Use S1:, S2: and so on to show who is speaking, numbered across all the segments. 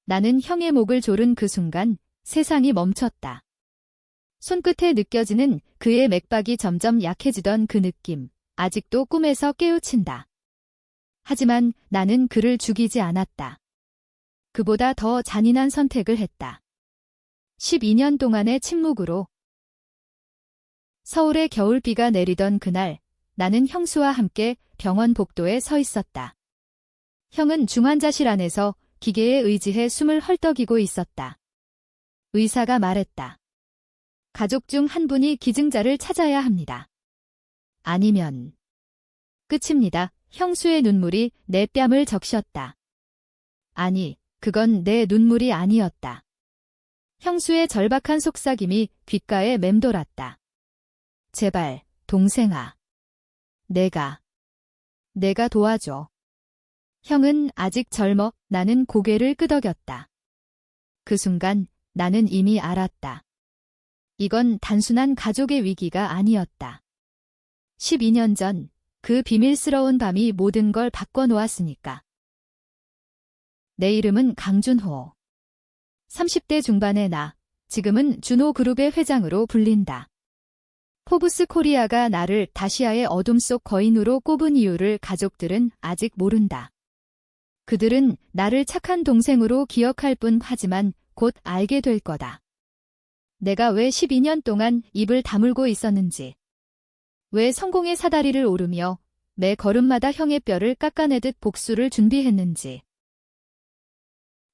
S1: 나는 형의 목을 조른 그 순간 세상이 멈췄다. 손끝에 느껴지는 그의 맥박이 점점 약해지던 그 느낌, 아직도 꿈에서 깨우친다. 하지만 나는 그를 죽이지 않았다. 그보다 더 잔인한 선택을 했다. 12년 동안의 침묵으로. 서울의 겨울비가 내리던 그날, 나는 형수와 함께 병원 복도에 서 있었다. 형은 중환자실 안에서 기계에 의지해 숨을 헐떡이고 있었다. 의사가 말했다. 가족 중 한 분이 기증자를 찾아야 합니다. 아니면 끝입니다. 형수의 눈물이 내 뺨을 적셨다. 아니, 그건 내 눈물이 아니었다. 형수의 절박한 속삭임이 귓가에 맴돌았다. 제발, 동생아. 내가 도와줘. 형은 아직 젊어. 나는 고개를 끄덕였다. 그 순간 나는 이미 알았다. 이건 단순한 가족의 위기가 아니었다. 12년 전 그 비밀스러운 밤이 모든 걸 바꿔놓았으니까. 내 이름은 강준호. 30대 중반의 나, 지금은 준호그룹의 회장으로 불린다. 포브스 코리아가 나를 다시아의 어둠 속 거인으로 꼽은 이유를 가족들은 아직 모른다. 그들은 나를 착한 동생으로 기억할 뿐 하지만 곧 알게 될 거다. 내가 왜 12년 동안 입을 다물고 있었는지. 왜 성공의 사다리를 오르며 매 걸음마다 형의 뼈를 깎아내듯 복수를 준비했는지.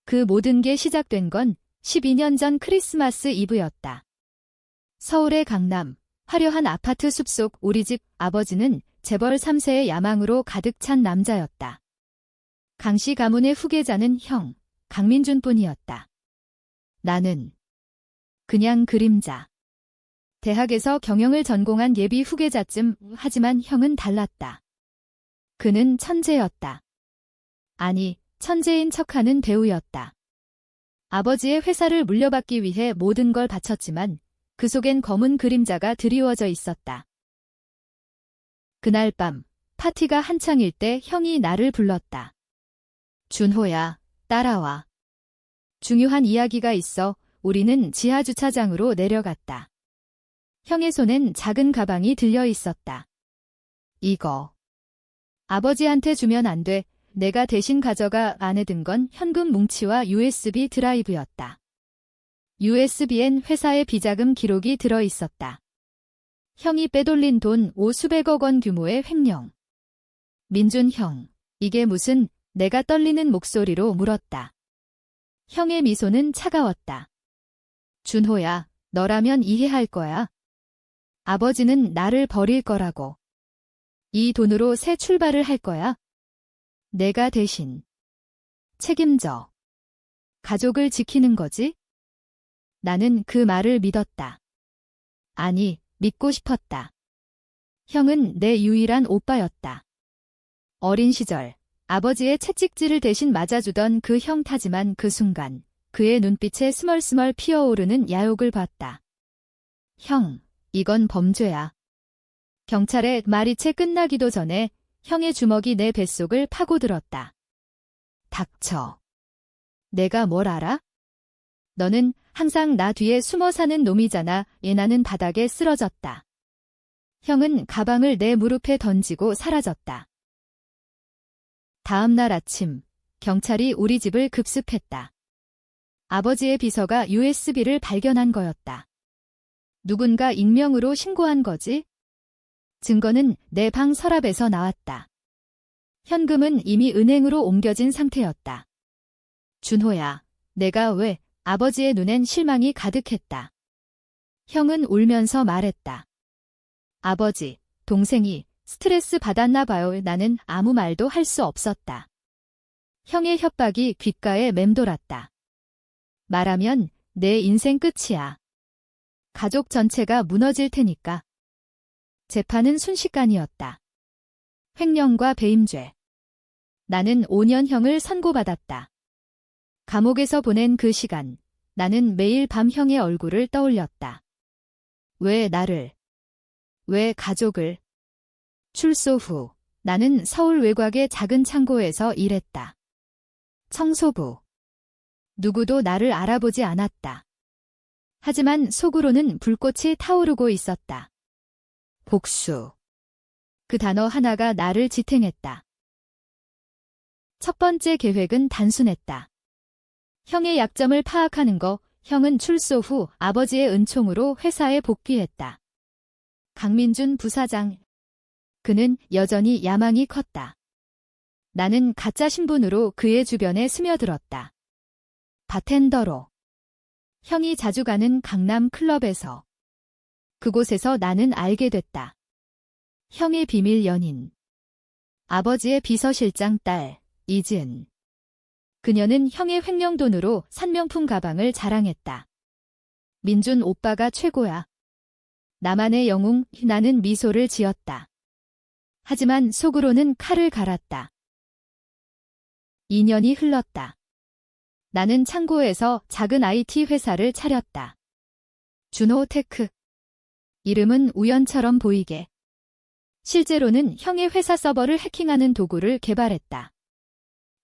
S1: 그 모든 게 시작된 건 12년 전 크리스마스 이브였다. 서울의 강남, 화려한 아파트 숲속 우리 집 아버지는 재벌 3세의 야망으로 가득 찬 남자였다. 강씨 가문의 후계자는 형, 강민준뿐이었다. 나는 그냥 그림자. 대학에서 경영을 전공한 예비 후계자쯤. 하지만 형은 달랐다. 그는 천재였다. 아니, 천재인 척하는 배우였다. 아버지의 회사를 물려받기 위해 모든 걸 바쳤지만 그 속엔 검은 그림자가 드리워져 있었다. 그날 밤, 파티가 한창일 때 형이 나를 불렀다. 준호야, 따라와. 중요한 이야기가 있어. 우리는 지하 주차장으로 내려갔다. 형의 손엔 작은 가방이 들려 있었다. 이거. 아버지한테 주면 안 돼. 내가 대신 가져가. 안에 든 건 현금 뭉치와 USB 드라이브였다. USB엔 회사의 비자금 기록이 들어 있었다. 형이 빼돌린 돈 수백억 원 규모의 횡령. 민준 형, 이게 무슨? 내가 떨리는 목소리로 물었다. 형의 미소는 차가웠다. 준호야, 너라면 이해할 거야. 아버지는 나를 버릴 거라고. 이 돈으로 새 출발을 할 거야. 내가 대신 책임져. 가족을 지키는 거지? 나는 그 말을 믿었다. 아니, 믿고 싶었다. 형은 내 유일한 오빠였다. 어린 시절, 아버지의 채찍질을 대신 맞아주던 그 형 타지만 그 순간, 그의 눈빛에 스멀스멀 피어오르는 야욕을 봤다. 형, 이건 범죄야. 경찰의 말이 채 끝나기도 전에 형의 주먹이 내 뱃속을 파고들었다. 닥쳐. 내가 뭘 알아? 너는 항상 나 뒤에 숨어 사는 놈이잖아. 나는 바닥에 쓰러졌다. 형은 가방을 내 무릎에 던지고 사라졌다. 다음 날 아침, 경찰이 우리 집을 급습했다. 아버지의 비서가 USB를 발견한 거였다. 누군가 익명으로 신고한 거지? 증거는 내 방 서랍에서 나왔다. 현금은 이미 은행으로 옮겨진 상태였다. 준호야, 내가 왜? 아버지의 눈엔 실망이 가득했다. 형은 울면서 말했다. 아버지, 동생이 스트레스 받았나 봐요. 나는 아무 말도 할 수 없었다. 형의 협박이 귓가에 맴돌았다. 말하면 내 인생 끝이야. 가족 전체가 무너질 테니까. 재판은 순식간이었다. 횡령과 배임죄. 나는 5년형을 선고받았다. 감옥에서 보낸 그 시간, 나는 매일 밤 형의 얼굴을 떠올렸다. 왜 나를? 왜 가족을? 출소 후, 나는 서울 외곽의 작은 창고에서 일했다. 청소부. 누구도 나를 알아보지 않았다. 하지만 속으로는 불꽃이 타오르고 있었다. 복수. 그 단어 하나가 나를 지탱했다. 첫 번째 계획은 단순했다. 형의 약점을 파악하는 거. 형은 출소 후 아버지의 은총으로 회사에 복귀했다. 강민준 부사장. 그는 여전히 야망이 컸다. 나는 가짜 신분으로 그의 주변에 스며들었다. 바텐더로. 형이 자주 가는 강남 클럽에서. 그곳에서 나는 알게 됐다. 형의 비밀 연인. 아버지의 비서실장 딸, 이지은. 그녀는 형의 횡령돈으로 산 명품 가방을 자랑했다. 민준 오빠가 최고야. 나만의 영웅. 나는 미소를 지었다. 하지만 속으로는 칼을 갈았다. 2년이 흘렀다. 나는 창고에서 작은 IT 회사를 차렸다. 준호테크. 이름은 우연처럼 보이게. 실제로는 형의 회사 서버를 해킹하는 도구를 개발했다.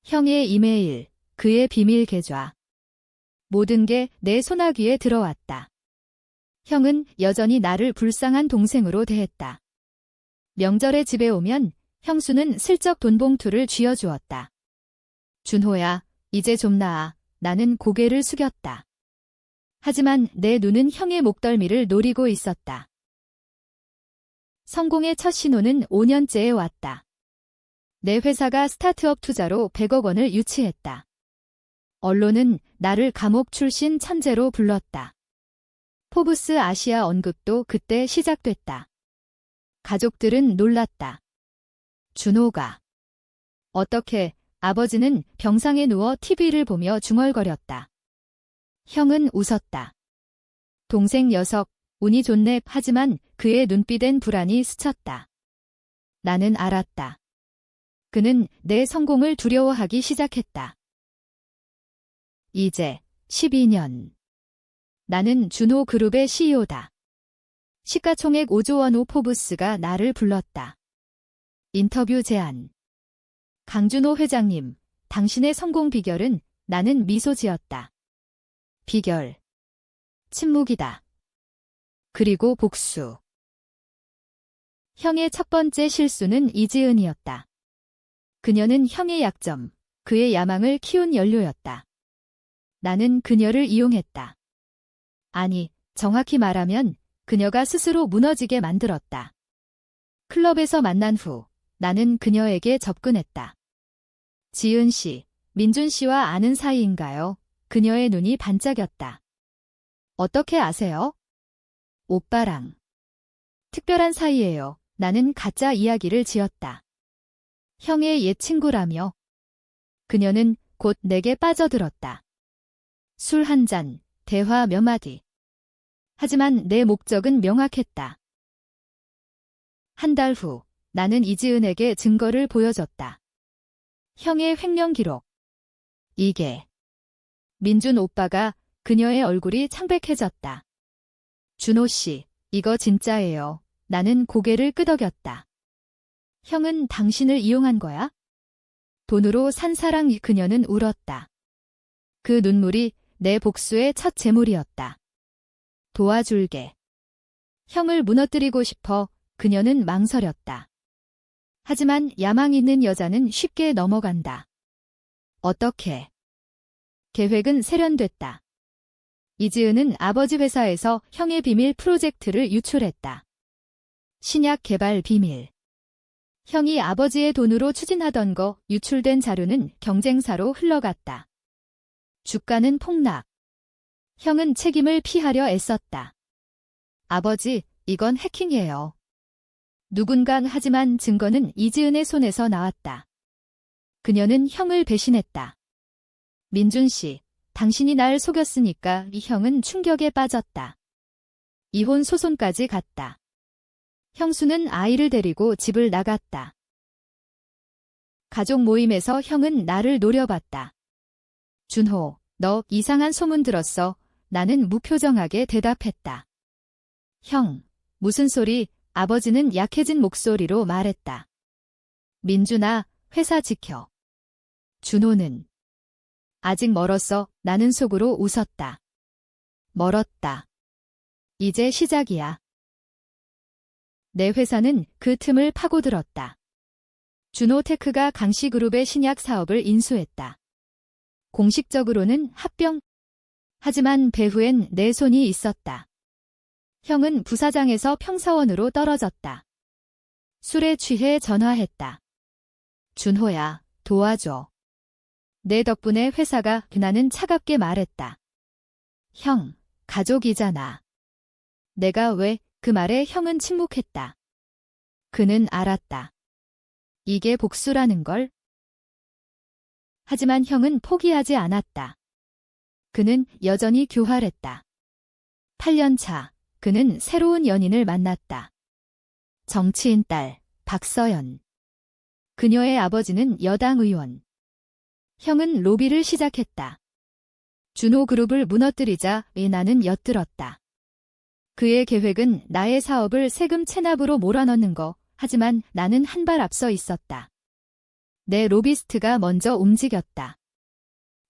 S1: 형의 이메일, 그의 비밀 계좌. 모든 게 내 손아귀에 들어왔다. 형은 여전히 나를 불쌍한 동생으로 대했다. 명절에 집에 오면 형수는 슬쩍 돈봉투를 쥐어주었다. 준호야, 이제 좀 나아. 나는 고개를 숙였다. 하지만 내 눈은 형의 목덜미를 노리고 있었다. 성공의 첫 신호는 5년째에 왔다. 내 회사가 스타트업 투자로 100억 원을 유치했다. 언론은 나를 감옥 출신 천재로 불렀다. 포브스 아시아 언급도 그때 시작됐다. 가족들은 놀랐다. 준호가. 어떻게? 아버지는 병상에 누워 TV를 보며 중얼거렸다. 형은 웃었다. 동생 녀석, 운이 좋네. 하지만 그의 눈빛엔 불안이 스쳤다. 나는 알았다. 그는 내 성공을 두려워하기 시작했다. 이제 12년. 나는 준호 그룹의 CEO다. 시가총액 5조 원 후 포브스가 나를 불렀다. 인터뷰 제안. 강준호 회장님, 당신의 성공 비결은? 나는 미소 지었다. 비결. 침묵이다. 그리고 복수. 형의 첫 번째 실수는 이지은이었다. 그녀는 형의 약점, 그의 야망을 키운 연료였다. 나는 그녀를 이용했다. 아니, 정확히 말하면 그녀가 스스로 무너지게 만들었다. 클럽에서 만난 후 나는 그녀에게 접근했다. 지은 씨, 민준 씨와 아는 사이인가요? 그녀의 눈이 반짝였다. 어떻게 아세요? 오빠랑. 특별한 사이예요. 나는 가짜 이야기를 지었다. 형의 옛 친구라며. 그녀는 곧 내게 빠져들었다. 술 한 잔, 대화 몇 마디. 하지만 내 목적은 명확했다. 한 달 후, 나는 이지은에게 증거를 보여줬다. 형의 횡령 기록. 이게. 민준 오빠가. 그녀의 얼굴이 창백해졌다. 준호 씨, 이거 진짜예요. 나는 고개를 끄덕였다. 형은 당신을 이용한 거야? 돈으로 산 사랑. 그녀는 울었다. 그 눈물이 내 복수의 첫 재물이었다. 도와줄게. 형을 무너뜨리고 싶어. 그녀는 망설였다. 하지만 야망 있는 여자는 쉽게 넘어간다. 어떻게? 계획은 세련됐다. 이지은은 아버지 회사에서 형의 비밀 프로젝트를 유출했다. 신약 개발 비밀. 형이 아버지의 돈으로 추진하던 거. 유출된 자료는 경쟁사로 흘러갔다. 주가는 폭락. 형은 책임을 피하려 애썼다. 아버지, 이건 해킹이에요. 누군가. 하지만 증거는 이지은의 손에서 나왔다. 그녀는 형을 배신했다. 민준 씨, 당신이 날 속였으니까. 이 형은 충격에 빠졌다. 이혼 소송까지 갔다. 형수는 아이를 데리고 집을 나갔다. 가족 모임에서 형은 나를 노려봤다. 준호, 너 이상한 소문 들었어. 나는 무표정하게 대답했다. 형, 무슨 소리? 아버지는 약해진 목소리로 말했다. 민준아, 회사 지켜. 준호는. 아직 멀었어. 나는 속으로 웃었다. 멀었다. 이제 시작이야. 내 회사는 그 틈을 파고들었다. 준호테크가 강씨그룹의 신약 사업을 인수했다. 공식적으로는 합병. 하지만 배후엔 내 손이 있었다. 형은 부사장에서 평사원으로 떨어졌다. 술에 취해 전화했다. 준호야, 도와줘. 내 덕분에 회사가. 나는 차갑게 말했다. 형, 가족이잖아. 내가 왜? 그 말에 형은 침묵했다. 그는 알았다. 이게 복수라는 걸. 하지만 형은 포기하지 않았다. 그는 여전히 교활했다. 8년 차, 그는 새로운 연인을 만났다. 정치인 딸, 박서연. 그녀의 아버지는 여당 의원. 형은 로비를 시작했다. 준호그룹을 무너뜨리자 나는 엿들었다. 그의 계획은 나의 사업을 세금 체납으로 몰아넣는 거. 하지만 나는 한 발 앞서 있었다. 내 로비스트가 먼저 움직였다.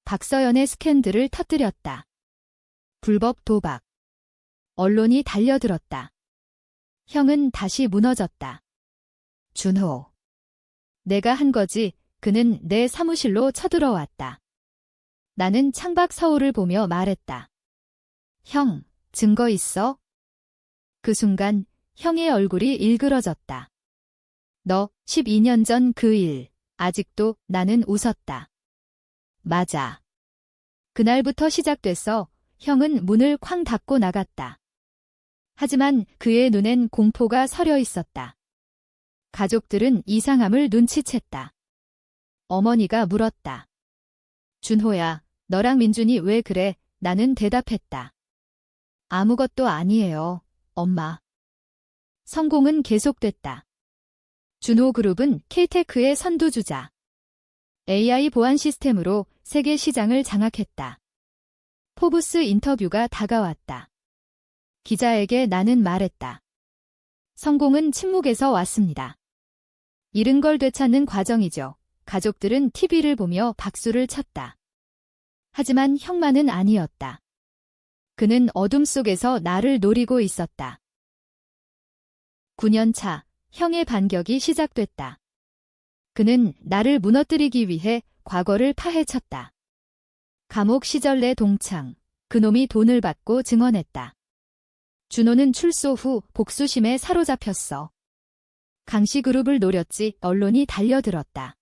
S1: 박서연의 스캔들을 터뜨렸다. 불법 도박. 언론이 달려들었다. 형은 다시 무너졌다. 준호. 내가 한 거지. 그는 내 사무실로 쳐들어왔다. 나는 창밖 서울을 보며 말했다. 형, 증거 있어? 그 순간 형의 얼굴이 일그러졌다. 너 12년 전 그 일. 아직도. 나는 웃었다. 맞아. 그날부터 시작됐어. 형은 문을 쾅 닫고 나갔다. 하지만 그의 눈엔 공포가 서려 있었다. 가족들은 이상함을 눈치챘다. 어머니가 물었다. 준호야, 너랑 민준이 왜 그래? 나는 대답했다. 아무것도 아니에요, 엄마. 성공은 계속됐다. 준호그룹은 K테크의 선두주자. AI 보안 시스템으로 세계 시장을 장악했다. 포브스 인터뷰가 다가왔다. 기자에게 나는 말했다. 성공은 침묵에서 왔습니다. 잃은 걸 되찾는 과정이죠. 가족들은 TV를 보며 박수를 쳤다. 하지만 형만은 아니었다. 그는 어둠 속에서 나를 노리고 있었다. 9년 차, 형의 반격이 시작됐다. 그는 나를 무너뜨리기 위해 과거를 파헤쳤다. 감옥 시절 내 동창, 그놈이 돈을 받고 증언했다. 준호는 출소 후 복수심에 사로잡혔어. 강씨그룹을 노렸지. 언론이 달려들었다.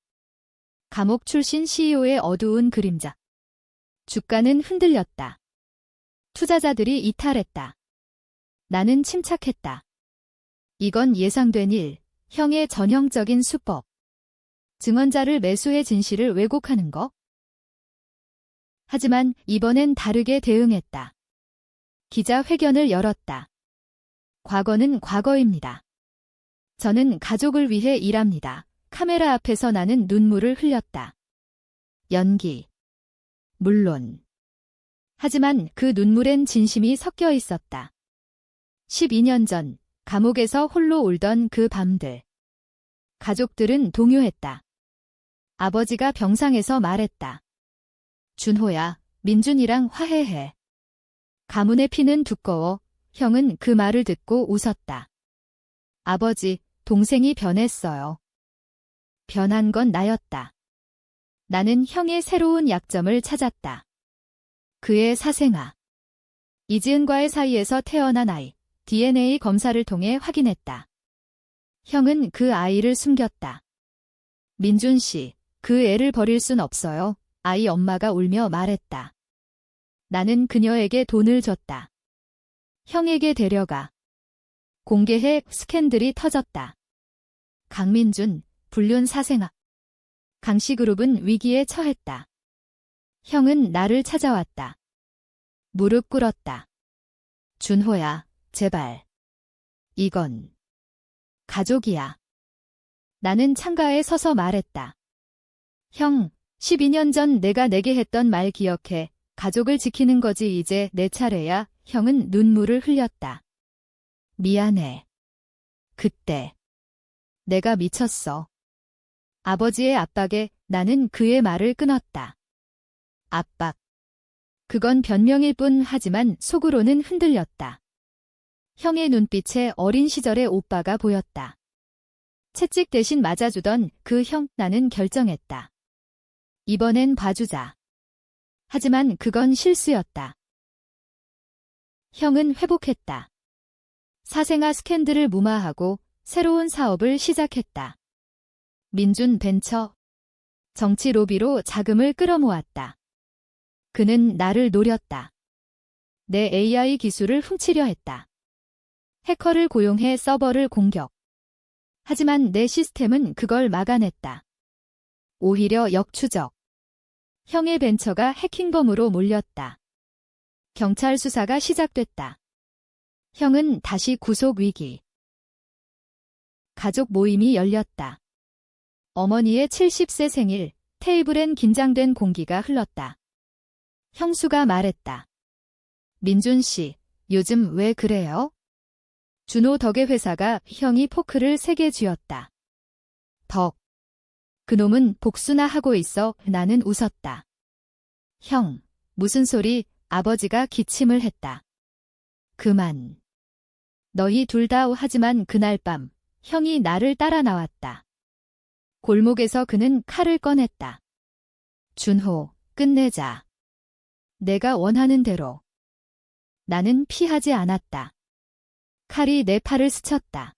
S1: 감옥 출신 CEO의 어두운 그림자. 주가는 흔들렸다. 투자자들이 이탈했다. 나는 침착했다. 이건 예상된 일, 형의 전형적인 수법. 증언자를 매수해 진실을 왜곡하는 거? 하지만 이번엔 다르게 대응했다. 기자회견을 열었다. 과거는 과거입니다. 저는 가족을 위해 일합니다. 카메라 앞에서 나는 눈물을 흘렸다. 연기. 물론. 하지만 그 눈물엔 진심이 섞여 있었다. 12년 전 감옥에서 홀로 울던 그 밤들. 가족들은 동요했다. 아버지가 병상에서 말했다. 준호야, 민준이랑 화해해. 가문의 피는 두꺼워. 형은 그 말을 듣고 웃었다. 아버지, 동생이 변했어요. 변한 건 나였다. 나는 형의 새로운 약점을 찾았다. 그의 사생아. 이지은과의 사이에서 태어난 아이, DNA 검사를 통해 확인했다. 형은 그 아이를 숨겼다. 민준 씨, 그 애를 버릴 순 없어요. 아이 엄마가 울며 말했다. 나는 그녀에게 돈을 줬다. 형에게 데려가. 공개해. 스캔들이 터졌다. 강민준, 불륜 사생아. 강씨그룹은 위기에 처했다. 형은 나를 찾아왔다. 무릎 꿇었다. 준호야, 제발. 이건 가족이야. 나는 창가에 서서 말했다. 형, 12년 전 내가 내게 했던 말 기억해. 가족을 지키는 거지. 이제 내 차례야. 형은 눈물을 흘렸다. 미안해. 그때 내가 미쳤어. 아버지의 압박에 나는 그의 말을 끊었다. 압박. 그건 변명일 뿐 하지만 속으로는 흔들렸다. 형의 눈빛에 어린 시절의 오빠가 보였다. 채찍 대신 맞아주던 그 형, 나는 결정했다. 이번엔 봐주자. 하지만 그건 실수였다. 형은 회복했다. 사생아 스캔들을 무마하고 새로운 사업을 시작했다. 민준 벤처, 정치 로비로 자금을 끌어모았다. 그는 나를 노렸다. 내 AI 기술을 훔치려 했다. 해커를 고용해 서버를 공격. 하지만 내 시스템은 그걸 막아냈다. 오히려 역추적. 형의 벤처가 해킹범으로 몰렸다. 경찰 수사가 시작됐다. 형은 다시 구속 위기. 가족 모임이 열렸다. 어머니의 70세 생일, 테이블엔 긴장된 공기가 흘렀다. 형수가 말했다. 민준 씨, 요즘 왜 그래요? 준호 덕의 회사가 형이 포크를 3개 쥐었다. 덕. 그놈은 복수나 하고 있어. 나는 웃었다. 형, 무슨 소리? 아버지가 기침을 했다. 그만. 너희 둘 다. 하지만 그날 밤 형이 나를 따라 나왔다. 골목에서 그는 칼을 꺼냈다. 준호, 끝내자. 내가 원하는 대로. 나는 피하지 않았다. 칼이 내 팔을 스쳤다.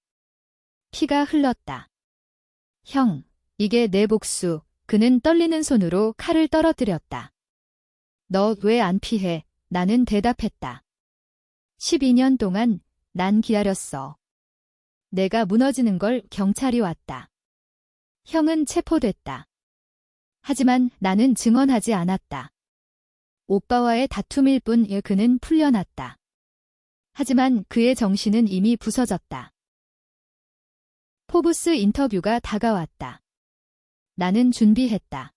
S1: 피가 흘렀다. 형, 이게 내 복수. 그는 떨리는 손으로 칼을 떨어뜨렸다. 너 왜 안 피해? 나는 대답했다. 12년 동안 난 기다렸어. 내가 무너지는 걸 경찰이 왔다. 형은 체포됐다. 하지만 나는 증언하지 않았다. 오빠와의 다툼일 뿐 그는 풀려났다. 하지만 그의 정신은 이미 부서졌다. 포브스 인터뷰가 다가왔다. 나는 준비했다.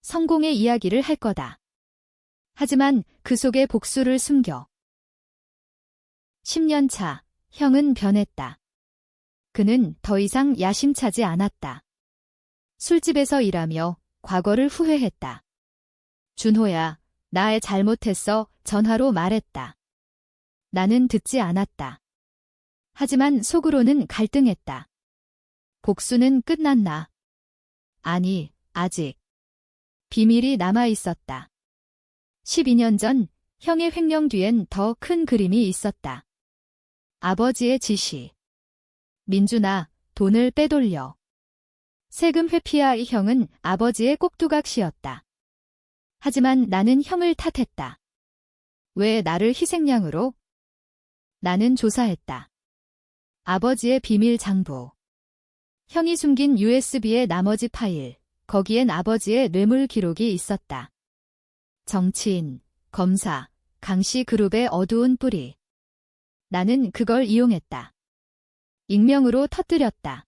S1: 성공의 이야기를 할 거다. 하지만 그 속에 복수를 숨겨. 10년 차, 형은 변했다. 그는 더 이상 야심차지 않았다. 술집에서 일하며 과거를 후회했다. 준호야, 나 잘못했어. 전화로 말했다. 나는 듣지 않았다. 하지만 속으로는 갈등했다. 복수는 끝났나? 아니, 아직. 비밀이 남아 있었다. 12년 전 형의 횡령 뒤엔 더 큰 그림이 있었다. 아버지의 지시. 민준아, 돈을 빼돌려. 세금 회피야. 형은 아버지의 꼭두각시였다. 하지만 나는 형을 탓했다. 왜 나를 희생양으로? 나는 조사했다. 아버지의 비밀 장부. 형이 숨긴 USB의 나머지 파일, 거기엔 아버지의 뇌물 기록이 있었다. 정치인, 검사, 강씨 그룹의 어두운 뿌리. 나는 그걸 이용했다. 익명으로 터뜨렸다.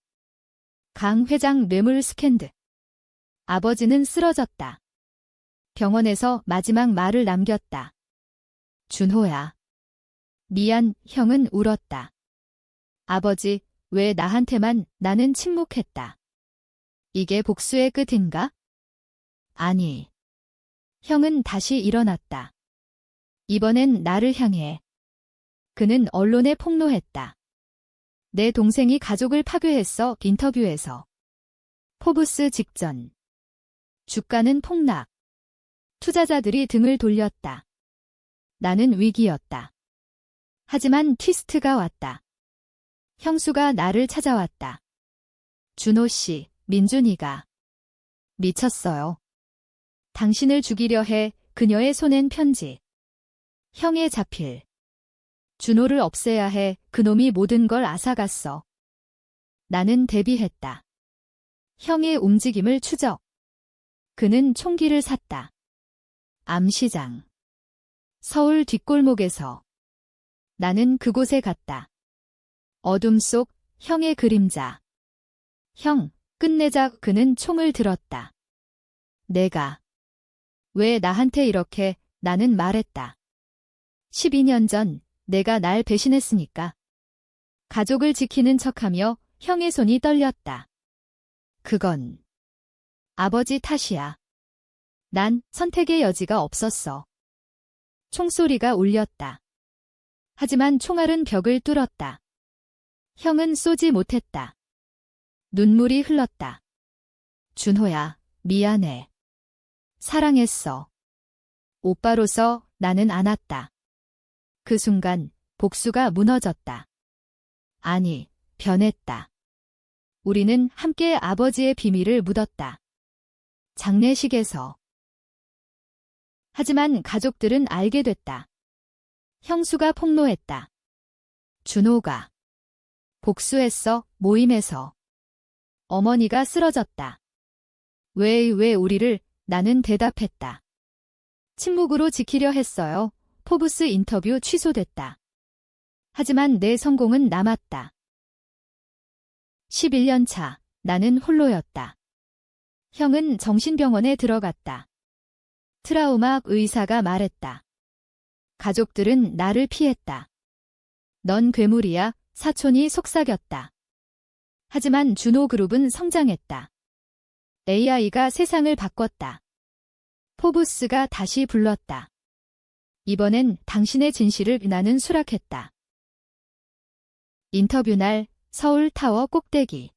S1: 강 회장 뇌물 스캔들. 아버지는 쓰러졌다. 병원에서 마지막 말을 남겼다. 준호야. 미안. 형은 울었다. 아버지, 왜 나한테만? 나는 침묵했다. 이게 복수의 끝인가? 아니. 형은 다시 일어났다. 이번엔 나를 향해. 그는 언론에 폭로했다. 내 동생이 가족을 파괴했어. 인터뷰에서. 포브스 직전. 주가는 폭락. 투자자들이 등을 돌렸다. 나는 위기였다. 하지만 트위스트가 왔다. 형수가 나를 찾아왔다. 준호 씨, 민준이가 미쳤어요. 당신을 죽이려 해. 그녀의 손엔 편지. 형의 자필. 준호를 없애야 해. 그놈이 모든 걸 앗아갔어. 나는 대비했다. 형의 움직임을 추적. 그는 총기를 샀다. 암시장. 서울 뒷골목에서. 나는 그곳에 갔다. 어둠 속 형의 그림자. 형, 끝내자. 그는 총을 들었다. 내가. 왜 나한테 이렇게? 나는 말했다. 12년 전 내가 날 배신했으니까. 가족을 지키는 척하며 형의 손이 떨렸다. 그건 아버지 탓이야. 난 선택의 여지가 없었어. 총소리가 울렸다. 하지만 총알은 벽을 뚫었다. 형은 쏘지 못했다. 눈물이 흘렀다. 준호야, 미안해. 사랑했어. 오빠로서 나는 안았다. 그 순간 복수가 무너졌다. 아니, 변했다. 우리는 함께 아버지의 비밀을 묻었다. 장례식에서. 하지만 가족들은 알게 됐다. 형수가 폭로했다. 준호가 복수했어, 모임에서. 어머니가 쓰러졌다. 왜 우리를? 나는 대답했다. 침묵으로 지키려 했어요. 포브스 인터뷰 취소됐다. 하지만 내 성공은 남았다. 11년 차, 나는 홀로였다. 형은 정신병원에 들어갔다. 트라우마 의사가 말했다. 가족들은 나를 피했다. 넌 괴물이야, 사촌이 속삭였다. 하지만 준호 그룹은 성장했다. AI가 세상을 바꿨다. 포브스가 다시 불렀다. 이번엔 당신의 진실을 나는 수락했다. 인터뷰 날 서울 타워 꼭대기.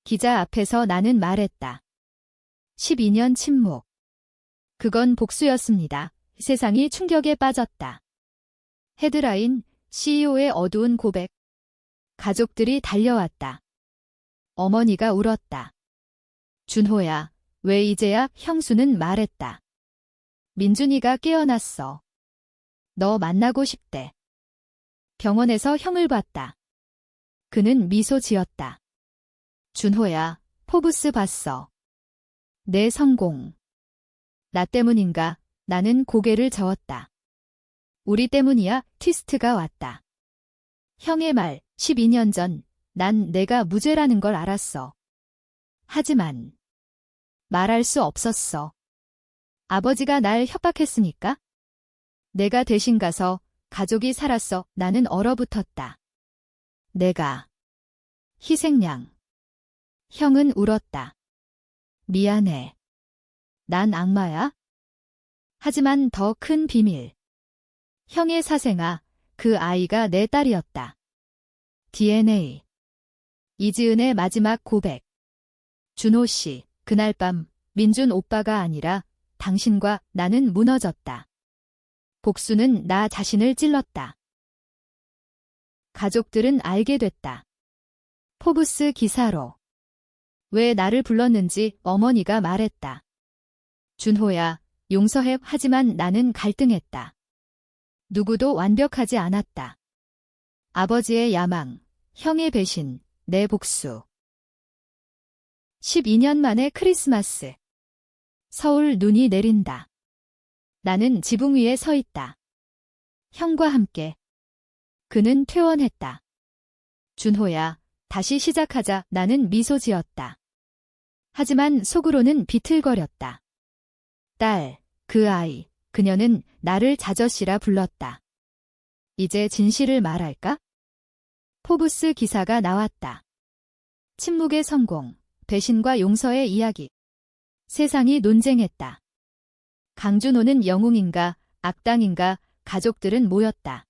S1: 기자 앞에서 나는 말했다. 12년 침묵. 그건 복수였습니다. 세상이 충격에 빠졌다. 헤드라인, CEO의 어두운 고백. 가족들이 달려왔다. 어머니가 울었다. 준호야, 왜 이제야? 형수는 말했다. 민준이가 깨어났어. 너 만나고 싶대. 병원에서 형을 봤다. 그는 미소 지었다. 준호야, 포브스 봤어. 내 성공. 나 때문인가? 나는 고개를 저었다. 우리 때문이야. 트위스트가 왔다. 형의 말, 12년 전, 난 내가 무죄라는 걸 알았어. 하지만 말할 수 없었어. 아버지가 날 협박했으니까? 내가 대신 가서 가족이 살았어. 나는 얼어붙었다. 내가 희생양. 형은 울었다. 미안해. 난 악마야? 하지만 더 큰 비밀. 형의 사생아, 그 아이가 내 딸이었다. DNA. 이지은의 마지막 고백. 준호 씨, 그날 밤 민준 오빠가 아니라 당신과 나는 무너졌다. 복수는 나 자신을 찔렀다. 가족들은 알게 됐다. 포브스 기사로. 왜 나를 불렀는지 어머니가 말했다. 준호야, 용서해. 하지만 나는 갈등했다. 누구도 완벽하지 않았다. 아버지의 야망, 형의 배신, 내 복수. 12년 만의 크리스마스. 서울 눈이 내린다. 나는 지붕 위에 서 있다. 형과 함께. 그는 퇴원했다. 준호야, 다시 시작하자. 나는 미소 지었다. 하지만 속으로는 비틀거렸다. 딸, 그 아이, 그녀는 나를 자저씨라 불렀다. 이제 진실을 말할까? 포브스 기사가 나왔다. 침묵의 성공, 배신과 용서의 이야기. 세상이 논쟁했다. 강준호는 영웅인가, 악당인가, 가족들은 모였다.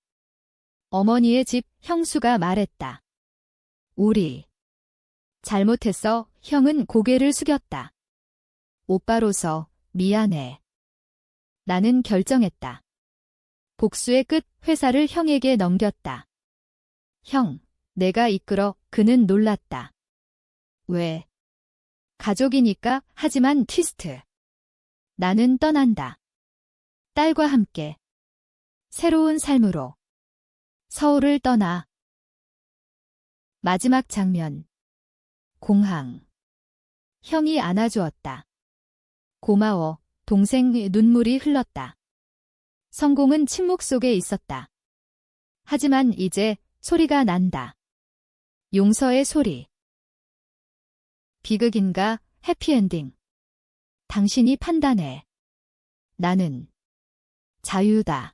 S1: 어머니의 집, 형수가 말했다. 우리 잘못했어. 형은 고개를 숙였다. 오빠로서 미안해. 나는 결정했다. 복수의 끝, 회사를 형에게 넘겼다. 형, 내가 이끌어. 그는 놀랐다. 왜? 가족이니까. 하지만 트위스트. 나는 떠난다. 딸과 함께. 새로운 삶으로. 서울을 떠나. 마지막 장면. 공항. 형이 안아주었다. 고마워. 동생의 눈물이 흘렀다. 성공은 침묵 속에 있었다. 하지만 이제 소리가 난다. 용서의 소리. 비극인가, 해피엔딩. 당신이 판단해. 나는 자유다.